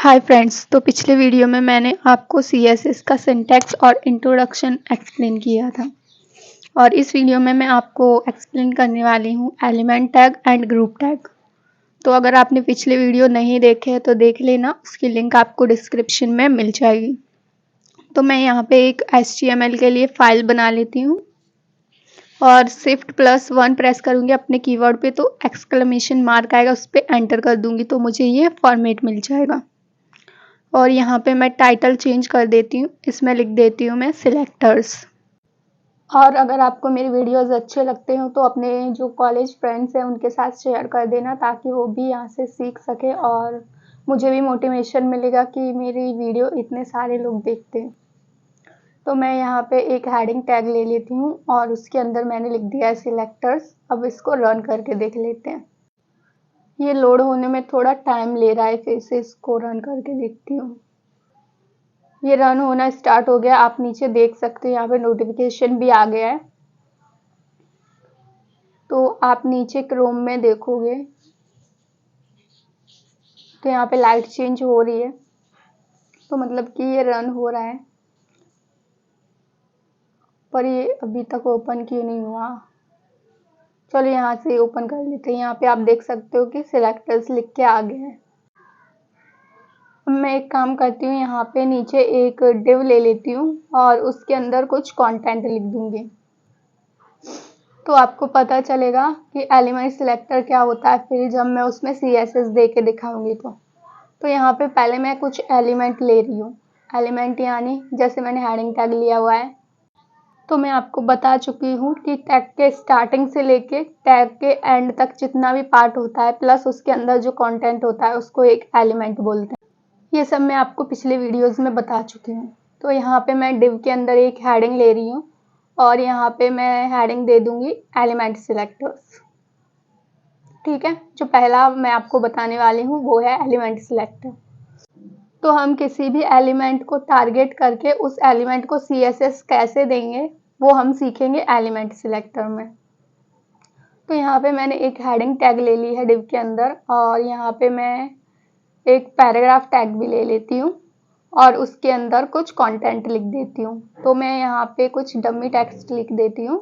Hi friends, तो पिछले video में मैंने आपको सीएसएस का सिंटैक्स और इंट्रोडक्शन एक्सप्लेन किया था और इस वीडियो में मैं आपको एक्सप्लेन करने वाली हूँ element tag and group tag. तो अगर आपने पिछले वीडियो नहीं देखे तो देख लेना, उसकी लिंक आपको डिस्क्रिप्शन में मिल जाएगी। तो मैं यहाँ पे एक HTML के लिए फाइल बना लेती हूँ और Shift+1 प्रेस करूँगी अपने कीबोर्ड पे तो एक्सक्लेमेशन मार्क आएगा, उस पर एंटर कर दूँगी तो मुझे ये फॉर्मेट मिल जाएगा। और यहाँ पे मैं टाइटल चेंज कर देती हूँ, इसमें लिख देती हूँ मैं सिलेक्टर्स। और अगर आपको मेरी वीडियोस अच्छे लगते हो तो अपने जो कॉलेज फ्रेंड्स हैं उनके साथ शेयर कर देना ताकि वो भी यहाँ से सीख सके और मुझे भी मोटिवेशन मिलेगा कि मेरी वीडियो इतने सारे लोग देखते हैं। तो मैं यहाँ पे एक हेडिंग टैग ले लेती हूँ और उसके अंदर मैंने लिख दिया है सिलेक्टर्स। अब इसको रन करके देख लेते हैं। ये लोड होने में थोड़ा टाइम ले रहा है, फिर से इसको रन करके देखती हूँ। ये रन होना स्टार्ट हो गया, आप नीचे देख सकते हैं यहाँ पे नोटिफिकेशन भी आ गया है। तो आप नीचे क्रोम में देखोगे तो यहाँ पे लाइट चेंज हो रही है, तो मतलब कि ये रन हो रहा है, पर ये अभी तक ओपन क्यों नहीं हुआ। चलो यहाँ से ओपन कर लेते हैं। यहाँ पे आप देख सकते हो कि सिलेक्टर्स लिख के आ गया है। अब मैं एक काम करती हूँ, यहाँ पे नीचे एक डिव ले लेती हूँ और उसके अंदर कुछ कंटेंट लिख दूंगी तो आपको पता चलेगा कि एलिमेंट सिलेक्टर क्या होता है, फिर जब मैं उसमें CSS दे के दिखाऊंगी तो यहाँ पे पहले मैं कुछ एलिमेंट ले रही हूँ। एलिमेंट यानी जैसे मैंने हेडिंग टैग लिया हुआ है, तो मैं आपको बता चुकी हूँ कि टैग के स्टार्टिंग से लेके टैग के एंड तक जितना भी पार्ट होता है प्लस उसके अंदर जो कंटेंट होता है उसको एक एलिमेंट बोलते हैं। ये सब मैं आपको पिछले वीडियोस में बता चुकी हूँ। तो यहाँ पे मैं डिव के अंदर एक हेडिंग ले रही हूँ और यहाँ पे मैं हेडिंग दे दूंगी एलिमेंट सिलेक्टर्स। ठीक है, जो पहला मैं आपको बताने वाली हूँ वो है एलिमेंट सिलेक्टर। तो हम किसी भी एलिमेंट को टारगेट करके उस एलिमेंट को CSS कैसे देंगे वो हम सीखेंगे एलिमेंट सिलेक्टर में। तो यहाँ पे मैंने एक हेडिंग टैग ले ली है डिव के अंदर और यहाँ पे मैं एक पैराग्राफ टैग भी ले लेती हूँ और उसके अंदर कुछ कंटेंट लिख देती हूँ। तो मैं यहाँ पे कुछ डमी टेक्स्ट लिख देती हूँ।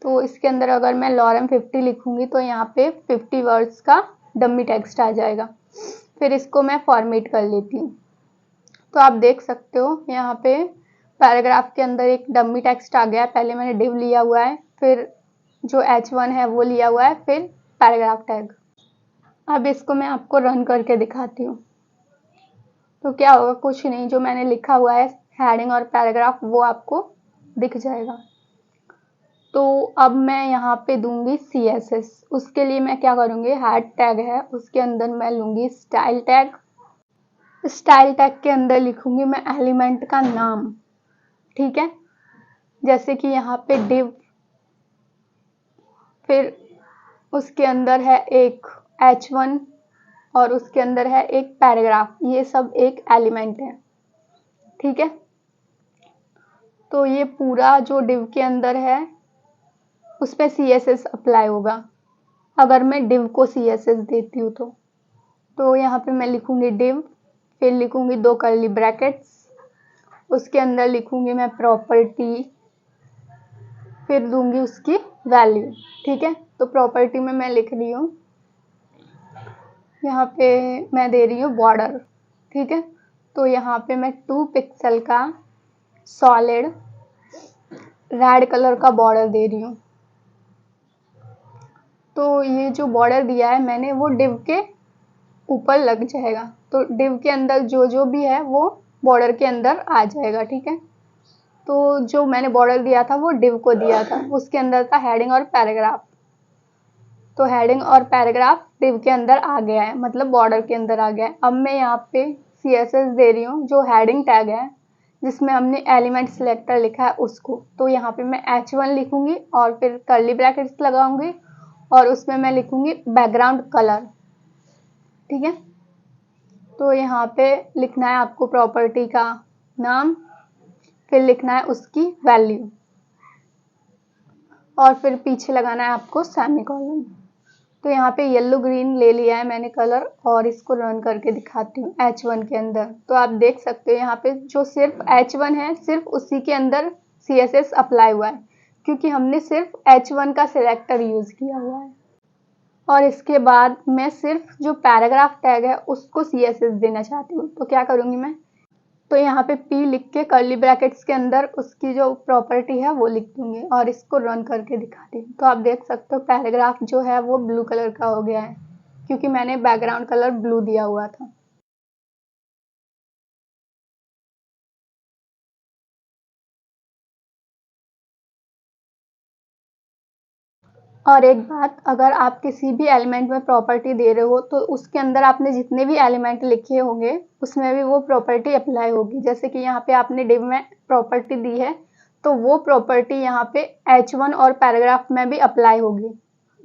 तो इसके अंदर अगर मैं लॉरम 50 लिखूंगी तो यहाँ पे 50 वर्ड्स का डमी टेक्स्ट आ जाएगा। फिर इसको मैं फॉर्मेट कर लेती हूँ। तो आप देख सकते हो यहाँ पे पैराग्राफ के अंदर एक डमी टेक्स्ट आ गया। पहले मैंने डिव लिया हुआ है, फिर जो H1 है वो लिया हुआ है, फिर पैराग्राफ टैग। अब इसको मैं आपको रन करके दिखाती हूँ तो क्या होगा, कुछ नहीं, जो मैंने लिखा हुआ है हेडिंग और पैराग्राफ वो आपको दिख जाएगा। तो अब मैं यहाँ पे दूंगी CSS। उसके लिए मैं क्या करूँगी, हेड टैग है उसके अंदर मैं लूँगी स्टाइल टैग। स्टाइल टैग के अंदर लिखूंगी मैं एलिमेंट का नाम। ठीक है, जैसे कि यहाँ पे डिव, फिर उसके अंदर है एक H1 और उसके अंदर है एक पैराग्राफ। ये सब एक एलिमेंट है। ठीक है, तो ये पूरा जो डिव के अंदर है उस पर CSS अप्लाई होगा अगर मैं डिव को CSS देती हूँ तो यहाँ पे मैं लिखूंगी डिव, फिर लिखूंगी 2 कर्ली ब्रैकेट्स, उसके अंदर लिखूंगी मैं प्रॉपर्टी, फिर दूंगी उसकी वैल्यू। ठीक है, तो प्रॉपर्टी में मैं लिख रही हूँ, यहाँ पे मैं दे रही हूँ बॉर्डर। ठीक है, तो यहाँ पे मैं 2 पिक्सल का सॉलिड रेड कलर का बॉर्डर दे रही हूँ। तो ये जो बॉर्डर दिया है मैंने वो डिव के ऊपर लग जाएगा, तो डिव के अंदर जो जो भी है वो बॉर्डर के अंदर आ जाएगा। ठीक है, तो जो मैंने बॉर्डर दिया था वो डिव को दिया था, उसके अंदर था हेडिंग और पैराग्राफ। तो हेडिंग और पैराग्राफ डिव के अंदर आ गया है, मतलब बॉर्डर के अंदर आ गया है। अब मैं यहाँ पे CSS दे रही हूँ जो हेडिंग टैग है जिसमें हमने एलिमेंट सिलेक्टर लिखा है उसको। तो यहाँ पे मैं H1 लिखूंगी और फिर कर्ली ब्रैकेट्स लगाऊंगी और उसमें मैं लिखूंगी बैकग्राउंड कलर। ठीक है, तो यहाँ पे लिखना है आपको प्रॉपर्टी का नाम, फिर लिखना है उसकी वैल्यू और फिर पीछे लगाना है आपको सेमीकोलन। तो यहाँ पे येलो ग्रीन ले लिया है मैंने कलर और इसको रन करके दिखाती हूँ H1 के अंदर। तो आप देख सकते हो यहाँ पे जो सिर्फ H1 है सिर्फ उसी के अंदर CSS अप्लाई हुआ है, क्योंकि हमने सिर्फ H1 का सिलेक्टर यूज किया हुआ है। और इसके बाद मैं सिर्फ जो पैराग्राफ टैग है उसको CSS देना चाहती हूँ। तो क्या करूँगी मैं, तो यहाँ पे P लिख के कर्ली ब्रैकेट्स के अंदर उसकी जो प्रॉपर्टी है वो लिख दूंगी और इसको रन करके दिखाती हूँ। तो आप देख सकते हो पैराग्राफ जो है वो ब्लू कलर का हो गया है, क्योंकि मैंने बैकग्राउंड कलर ब्लू दिया हुआ था। और एक बात, अगर आप किसी भी एलिमेंट में प्रॉपर्टी दे रहे हो तो उसके अंदर आपने जितने भी एलिमेंट लिखे होंगे उसमें भी वो प्रॉपर्टी अप्लाई होगी। जैसे कि यहाँ पे आपने डिव में प्रॉपर्टी दी है तो वो प्रॉपर्टी यहाँ पे H1 और पैराग्राफ में भी अप्लाई होगी।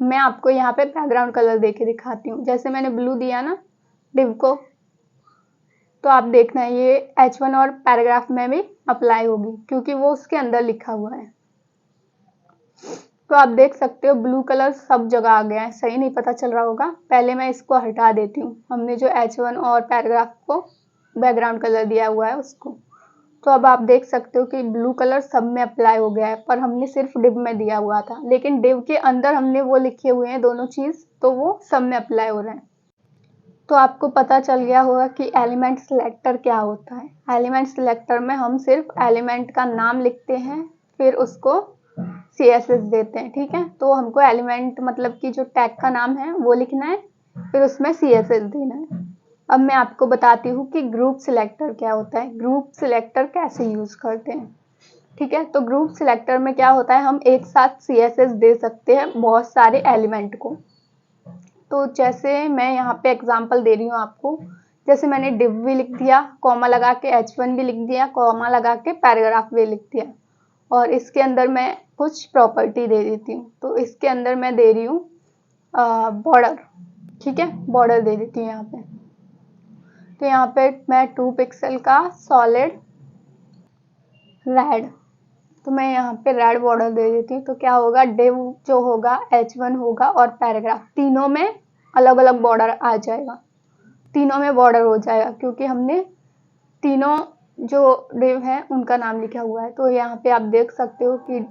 मैं आपको यहाँ पे बैकग्राउंड कलर दे के दिखाती हूँ। जैसे मैंने ब्लू दिया ना डिव को, तो आप देखना ये H1 और पैराग्राफ में भी अप्लाई होगी, क्योंकि वो उसके अंदर लिखा हुआ है। तो आप देख सकते हो ब्लू कलर सब जगह आ गया है। सही नहीं पता चल रहा होगा, पहले मैं इसको हटा देती हूँ। हमने जो H1 और पैराग्राफ को बैकग्राउंड कलर दिया हुआ है उसको। तो अब आप देख सकते हो कि ब्लू कलर सब में अप्लाई हो गया है, पर हमने सिर्फ डिव में दिया हुआ था, लेकिन डिव के अंदर हमने वो लिखे हुए हैं दोनों चीज़, तो वो सब में अप्लाई हो रहे हैं। तो आपको पता चल गया होगा कि एलिमेंट सिलेक्टर क्या होता है। एलिमेंट सिलेक्टर में हम सिर्फ एलिमेंट का नाम लिखते हैं, फिर उसको CSS देते हैं। ठीक है, तो हमको एलिमेंट मतलब कि जो टैग का नाम है वो लिखना है, फिर उसमें CSS देना है। अब मैं आपको बताती हूँ कि ग्रुप सिलेक्टर क्या होता है, ग्रुप सिलेक्टर कैसे यूज करते हैं। ठीक है, तो ग्रुप सिलेक्टर में क्या होता है, हम एक साथ CSS दे सकते हैं बहुत सारे एलिमेंट को। तो जैसे मैं यहाँ पे एग्जांपल दे रही हूँ आपको, जैसे मैंने डिव भी लिख दिया, कॉमा लगा के H1 भी लिख दिया, कॉमा लगा के पैराग्राफ भी लिख दिया, और इसके अंदर मैं कुछ प्रॉपर्टी दे देती हूँ। तो इसके अंदर मैं दे रही हूँ बॉर्डर। ठीक है, बॉर्डर दे देती हूँ यहाँ पे। तो यहाँ पे मैं 2 पिक्सल का सॉलिड रेड, तो मैं यहाँ पे रेड बॉर्डर दे देती हूँ। तो क्या होगा, डिव जो होगा H1 होगा और पैराग्राफ तीनों में अलग अलग बॉर्डर आ जाएगा, तीनों में बॉर्डर हो जाएगा, क्योंकि हमने तीनों जो डिव है उनका नाम लिखा हुआ है। तो यहाँ पे आप देख सकते हो कि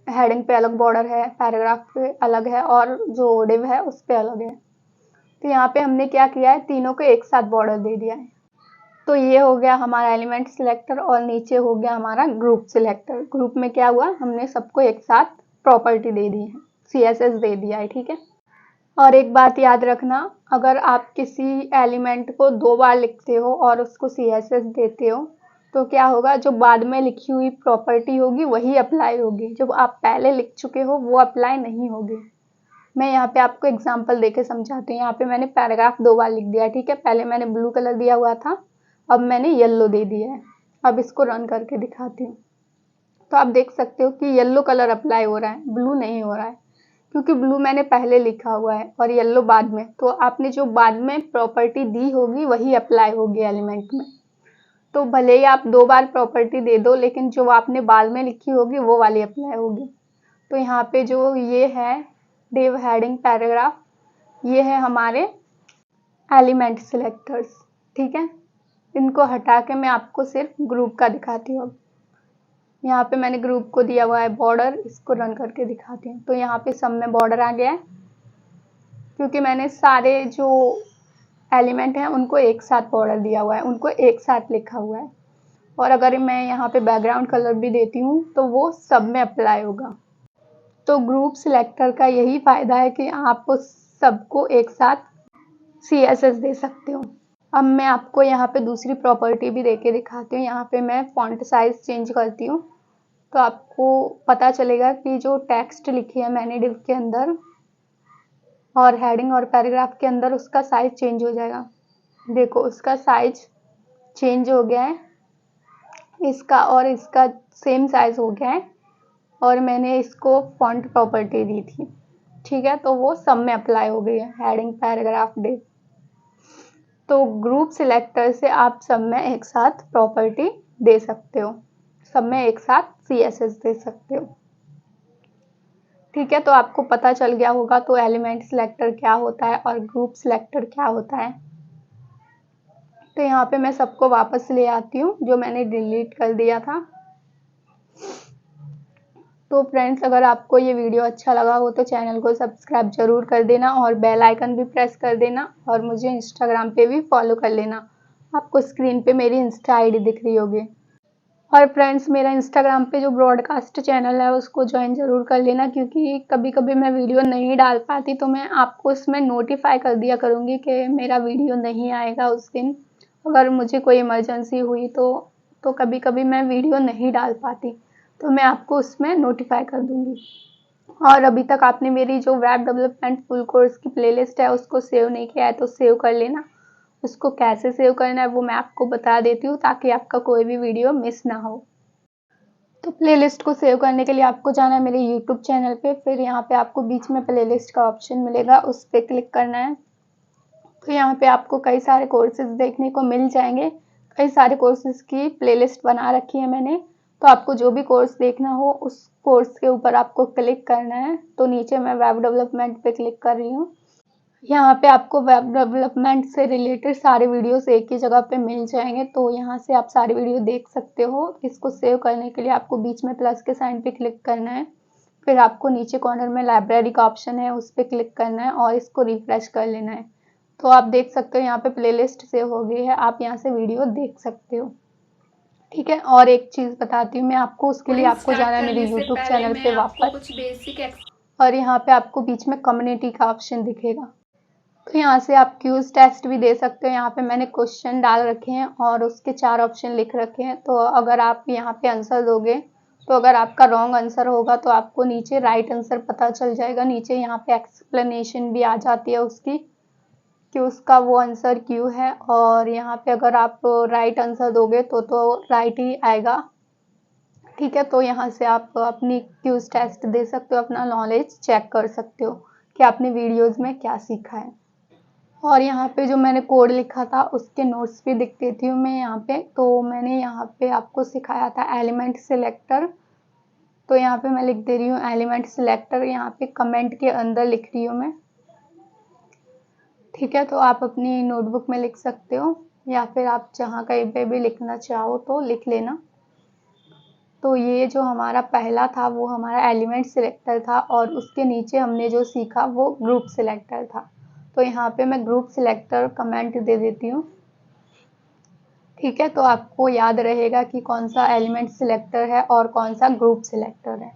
हेडिंग पे अलग बॉर्डर है, पैराग्राफ पे अलग है, और जो डिव है उस पे अलग है। तो यहाँ पे हमने क्या किया है, तीनों को एक साथ बॉर्डर दे दिया है। तो ये हो गया हमारा एलिमेंट सिलेक्टर, और नीचे हो गया हमारा ग्रुप सिलेक्टर। ग्रुप में क्या हुआ, हमने सबको एक साथ प्रॉपर्टी दे दी है, CSS दे दिया है। ठीक है, और एक बात याद रखना, अगर आप किसी एलिमेंट को 2 बार लिखते हो और उसको CSS देते हो तो क्या होगा, जो बाद में लिखी हुई प्रॉपर्टी होगी वही अप्लाई होगी, जो आप पहले लिख चुके हो वो अप्लाई नहीं होगी। मैं यहाँ पे आपको एग्जांपल देके समझाती हूँ। यहाँ पे मैंने पैराग्राफ 2 बार लिख दिया है। ठीक है, पहले मैंने ब्लू कलर दिया हुआ था, अब मैंने येलो दे दिया है। अब इसको रन करके दिखाती हूँ। तो आप देख सकते हो कि येलो कलर अप्लाई हो रहा है, ब्लू नहीं हो रहा है, क्योंकि ब्लू मैंने पहले लिखा हुआ है और येलो बाद में। तो आपने जो बाद में प्रॉपर्टी दी होगी वही अप्लाई होगी एलिमेंट में। तो भले ही आप 2 बार प्रॉपर्टी दे दो, लेकिन जो आपने बाद में लिखी होगी वो वाली अप्लाई होगी। तो यहाँ पे जो ये है डिव हेडिंग पैराग्राफ, ये है हमारे एलिमेंट सिलेक्टर्स। ठीक है, इनको हटा के मैं आपको सिर्फ ग्रुप का दिखाती हूँ। यहाँ पे मैंने ग्रुप को दिया हुआ है बॉर्डर, इसको रन करके दिखाती हूँ। तो यहाँ पे सब में बॉर्डर आ गया है, क्योंकि मैंने सारे जो एलिमेंट हैं उनको एक साथ बॉर्डर दिया हुआ है, उनको एक साथ लिखा हुआ है। और अगर मैं यहाँ पे बैकग्राउंड कलर भी देती हूँ तो वो सब में अप्लाई होगा। तो ग्रुप सिलेक्टर का यही फायदा है कि आप सबको एक साथ CSS दे सकते हो। अब मैं आपको यहाँ पे दूसरी प्रॉपर्टी भी देके दिखाती हूँ। यहाँ पे मैं फॉन्ट साइज चेंज करती हूँ, तो आपको पता चलेगा कि जो टेक्स्ट लिखी है मैंने डिव के अंदर और हेडिंग और पैराग्राफ के अंदर, उसका साइज चेंज हो जाएगा। देखो उसका साइज चेंज हो गया है, इसका और इसका सेम साइज हो गया है, और मैंने इसको फॉन्ट प्रॉपर्टी दी थी। ठीक है, तो वो सब में अप्लाई हो गई है, हेडिंग पैराग्राफ डिव। तो ग्रुप सिलेक्टर से आप सब में एक साथ प्रॉपर्टी दे सकते हो, सब में एक साथ CSS दे सकते हो। ठीक है, तो आपको पता चल गया होगा तो एलिमेंट सिलेक्टर क्या होता है और ग्रुप सिलेक्टर क्या होता है। तो यहाँ पे मैं सबको वापस ले आती हूँ जो मैंने डिलीट कर दिया था। तो फ्रेंड्स, अगर आपको ये वीडियो अच्छा लगा हो तो चैनल को सब्सक्राइब जरूर कर देना और बेल आइकन भी प्रेस कर देना और मुझे इंस्टाग्राम पे भी फॉलो कर लेना। आपको स्क्रीन पे मेरी इंस्टा आईडी दिख रही होगी। और फ्रेंड्स, मेरा इंस्टाग्राम पे जो ब्रॉडकास्ट चैनल है उसको ज्वाइन ज़रूर कर लेना, क्योंकि कभी कभी मैं वीडियो नहीं डाल पाती तो मैं आपको उसमें नोटिफाई कर दिया करूँगी कि मेरा वीडियो नहीं आएगा उस दिन। अगर मुझे कोई इमरजेंसी हुई तो कभी कभी मैं वीडियो नहीं डाल पाती तो मैं आपको उसमें नोटिफाई कर दूँगी। और अभी तक आपने मेरी जो वेब डेवलपमेंट फुल कोर्स की प्लेलिस्ट है उसको सेव नहीं किया है तो सेव कर लेना। उसको कैसे सेव करना है वो मैं आपको बता देती हूँ ताकि आपका कोई भी वीडियो मिस ना हो। तो प्लेलिस्ट को सेव करने के लिए आपको जाना है मेरे यूट्यूब चैनल पे, फिर यहाँ पे आपको बीच में प्लेलिस्ट का ऑप्शन मिलेगा, उस पर क्लिक करना है। तो यहाँ पे आपको कई सारे कोर्सेज देखने को मिल जाएंगे। कई सारे कोर्सेज की प्लेलिस्ट बना रखी है मैंने, तो आपको जो भी कोर्स देखना हो उस कोर्स के ऊपर आपको क्लिक करना है। तो नीचे मैं वेब डेवलपमेंट पे क्लिक कर रही हूँ। यहाँ पे आपको वेब डेवलपमेंट से रिलेटेड सारे वीडियोस एक ही जगह पे मिल जाएंगे, तो यहाँ से आप सारे वीडियो देख सकते हो। इसको सेव करने के लिए आपको बीच में प्लस के साइन पे क्लिक करना है, फिर आपको नीचे कॉर्नर में लाइब्रेरी का ऑप्शन है उस पर क्लिक करना है और इसको रिफ्रेश कर लेना है। तो आप देख सकते हो यहाँ पे प्लेलिस्ट सेव हो गई है, आप यहाँ से वीडियो देख सकते हो। ठीक है, और एक चीज़ बताती हूँ मैं आपको, उसके लिए आपको जाना है मेरे यूट्यूब चैनल पे वापस, कुछ बेसिक और यहाँ पे आपको बीच में कम्युनिटी का ऑप्शन दिखेगा। तो यहाँ से आप क्यूज टेस्ट भी दे सकते हो। यहाँ पे मैंने क्वेश्चन डाल रखे हैं और उसके 4 ऑप्शन लिख रखे हैं। तो अगर आप यहाँ पे आंसर दोगे तो अगर आपका रॉन्ग आंसर होगा तो आपको नीचे राइट आंसर पता चल जाएगा। नीचे यहाँ पे एक्सप्लेनेशन भी आ जाती है उसकी कि उसका वो आंसर क्यों है, और यहाँ पे अगर आप राइट आंसर दोगे तो राइट ही आएगा। ठीक है, तो यहाँ से आप अपनी क्यूज टेस्ट दे सकते हो, अपना नॉलेज चेक कर सकते हो कि आपने वीडियोज़ में क्या सीखा है। और यहाँ पे जो मैंने कोड लिखा था उसके नोट्स भी दिख देती हूँ मैं यहाँ पे। तो मैंने यहाँ पे आपको सिखाया था एलिमेंट सिलेक्टर, तो यहाँ पे मैं लिख दे रही हूँ एलिमेंट सिलेक्टर, यहाँ पे कमेंट के अंदर लिख रही हूँ मैं। ठीक है, तो आप अपनी नोटबुक में लिख सकते हो या फिर आप जहाँ कहीं पे भी लिखना चाहो तो लिख लेना। तो ये जो हमारा पहला था वो हमारा एलिमेंट सिलेक्टर था और उसके नीचे हमने जो सीखा वो ग्रुप सिलेक्टर था। तो यहाँ पे मैं ग्रुप सिलेक्टर कमेंट दे देती हूँ। ठीक है, तो आपको याद रहेगा कि कौन सा एलिमेंट सिलेक्टर है और कौन सा ग्रुप सिलेक्टर है।